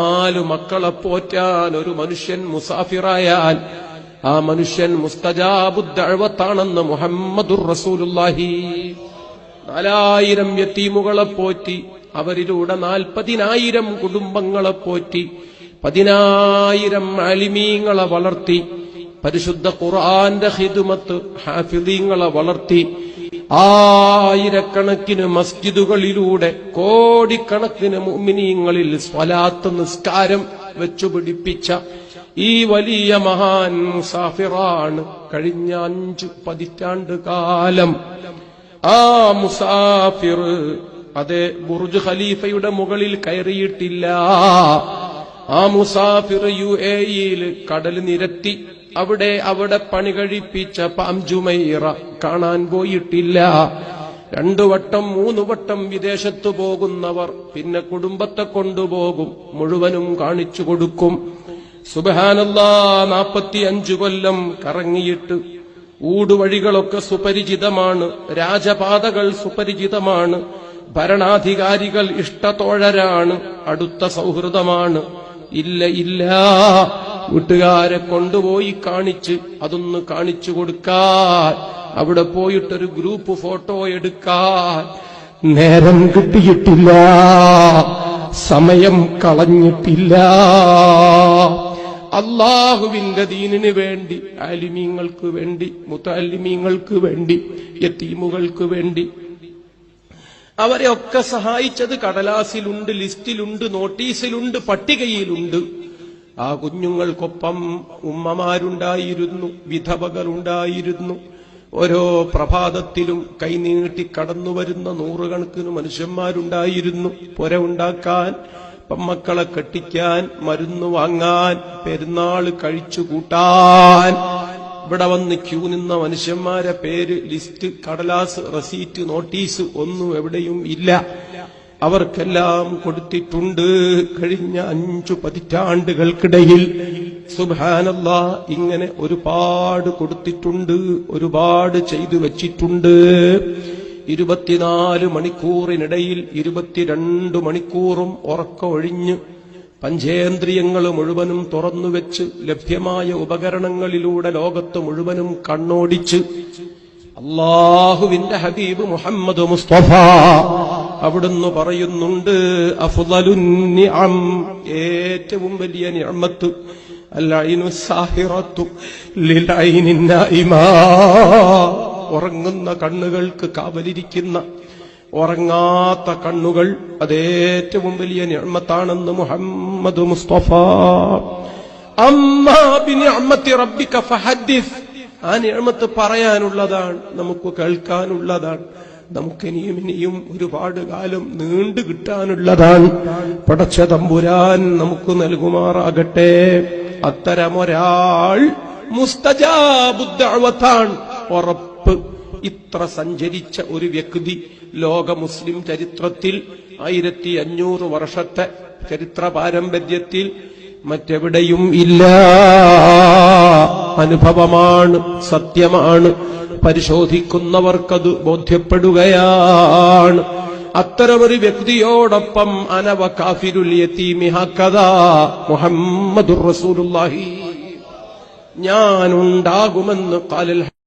4 മക്കളെ പോറ്റാൻ ഒരു മനുഷ്യൻ മുസാഫിറായാൽ ആ മനുഷ്യൻ മുസ്തജാബുദ്ദഅവത്താണെന്ന് മുഹമ്മദുർ റസൂലുള്ളാഹി. 4000 യതീമുകളെ പോറ്റി, അവരിലൂടെ 40,000 കുടുംബങ്ങളെ പോറ്റി, 10,000 ആലിമീങ്ങളെ വളർത്തി, പരിശുദ്ധ ഖുർആന്റെ ഖിദ്മത്ത് ഹാഫിളീങ്ങളെ വളർത്തി, ആയിരക്കണക്കിന് മസ്ജിദുകളിലൂടെ കോടിക്കണക്കിന് മുഅ്മിനീങ്ങളിൽ സ്വലാത്ത് നിസ്കാരം വെച്ചുപിടിപ്പിച്ച ഈ വലിയ മഹാൻ മുസാഫിറാണ്. കഴിഞ്ഞ 5 പതിറ്റാണ്ട് കാലം ആ മുസാഫിർ അതെ ബുർജ് ഖലീഫയുടെ മുകളിൽ കയറിയിട്ടില്ല. ആ മുസാഫിർ UAE-യിൽ കടൽ നിരത്തി അവിടെ പണി കഴിപ്പിച്ച പാം ജുമൈറ കാണാൻ പോയിട്ടില്ല. 2 വട്ടം 3 വട്ടം വിദേശത്ത് പോകുന്നവർ പിന്നെ കുടുംബത്തെ കൊണ്ടുപോകും, മുഴുവനും കാണിച്ചു കൊടുക്കും. സുബ്ഹാനല്ലാഹ്, 45 കൊല്ലം കറങ്ങിയിട്ട് ഊടുവഴികളൊക്കെ സുപരിചിതമാണ്, രാജപാതകൾ സുപരിചിതമാണ്, ഭരണാധികാരികൾ ഇഷ്ടത്തോഴരാണ്, അടുത്ത സൗഹൃദമാണ്. ഇല്ല, വീട്ടുകാരെ കൊണ്ടുപോയി കാണിച്ച് അതൊന്ന് കാണിച്ചു കൊടുക്കാൻ, അവിടെ പോയിട്ടൊരു ഗ്രൂപ്പ് ഫോട്ടോ എടുക്കാൻ നേരം കിട്ടിയിട്ടില്ല, സമയം കളഞ്ഞിട്ടില്ല. അല്ലാഹുവിന്റെ ദീനിന് വേണ്ടി, ആലിമീങ്ങൾക്ക് വേണ്ടി, മുതഅല്ലിമീങ്ങൾക്ക് വേണ്ടി, യതീമുകൾക്ക് വേണ്ടി അവരെ ഒക്കെ സഹായിച്ചത് കടലാസിലുണ്ട്, ലിസ്റ്റിലുണ്ട്, നോട്ടീസിലുണ്ട്, പട്ടികയിലുണ്ട്. ആ കുഞ്ഞുങ്ങൾക്കൊപ്പം ഉമ്മമാരുണ്ടായിരുന്നു, വിധവകളുണ്ടായിരുന്നു. ഓരോ പ്രഭാതത്തിലും കൈനീട്ടി കടന്നുവരുന്ന 100 കണക്കിന് മനുഷ്യന്മാരുണ്ടായിരുന്നു. പുര ഉണ്ടാക്കാൻ, മക്കളെ കെട്ടിക്കാൻ, മരുന്ന് വാങ്ങാൻ, പെരുന്നാൾ കഴിച്ചു കൂട്ടാൻ. ഇവിടെ വന്ന് ക്യൂ നിന്ന മനുഷ്യന്മാരെ പേര്, ലിസ്റ്റ്, കടലാസ്, റസീറ്റ്, നോട്ടീസ് ഒന്നും എവിടെയും ഇല്ല. അവർക്കെല്ലാം കൊടുത്തിട്ടുണ്ട്. കഴിഞ്ഞ 5 പതിറ്റാണ്ടുകൾക്കിടയിൽ സുബ്ഹാനല്ലാഹ് ഇങ്ങനെ ഒരുപാട് കൊടുത്തിട്ടുണ്ട്, ഒരുപാട് ചെയ്തു വച്ചിട്ടുണ്ട്. 24 മണിക്കൂറിനിടയിൽ 22 മണിക്കൂറും ഉറക്കമൊഴിഞ്ഞ് പഞ്ചേന്ദ്രിയങ്ങൾ മുഴുവനും തുറന്നുവെച്ച് ലഭ്യമായ ഉപകരണങ്ങളിലൂടെ ലോകത്ത് മുഴുവനും കണ്ണോടിച്ച് അല്ലാഹുവിന്റെ ഹബീബ് മുഹമ്മദ് മുസ്തഫ അവിടുന്ന് പറയുന്നുണ്ട്, അഫ്ളലുൻ നിഅം, ഏറ്റവും വലിയ നിഅമത്ത് അൽഐനു സാഹിറത്തു ലിൽഐനിൻ നായിമാ, ഉറങ്ങുന്ന കണ്ണുകൾക്ക് കാവലിരിക്കുന്ന ഉറങ്ങാത്ത കണ്ണുകൾ, അതേറ്റവും വലിയ നിഅമത്താണെന്ന് മുഹമ്മദ് മുസ്തഫ. അമ്മാ ബിനിഅമത്തി റബ്ബിക ഫഹദ്ദിസ്, ആ നിഅമത്ത് പറയാനുള്ളതാണ്, നമുക്ക് കേൾക്കാനുള്ളതാണ്, നമുക്കിനിയും ഒരുപാട് കാലം നീണ്ടു കിട്ടാനുള്ളതാണ്. പടച്ച തമ്പുരാൻ നമുക്ക് നൽകുമാറാകട്ടെ. അത്തരമൊരാൾ മുസ്തജാബുദ്ദഅവത്താണ്, ഉറപ്പ്. ഇത്ര സഞ്ചരിച്ച ഒരു വ്യക്തി ലോക മുസ്ലിം ചരിത്രത്തിൽ 1500 വർഷത്തെ ചരിത്ര പാരമ്പര്യത്തിൽ മറ്റെവിടെയും ഇല്ല. അനുഭവമാണ്, സത്യമാണ്, പരിശോധിക്കുന്നവർക്കത് ബോധ്യപ്പെടുകയാണ്. അത്തരമൊരു വ്യക്തിയോടൊപ്പം അനവ കാഫിരുൽ യതീമി ഹക്കദാ മുഹമ്മദുർ റസൂലുള്ളാഹി, ഞാനുണ്ടാകുമെന്ന് ഖാലൽ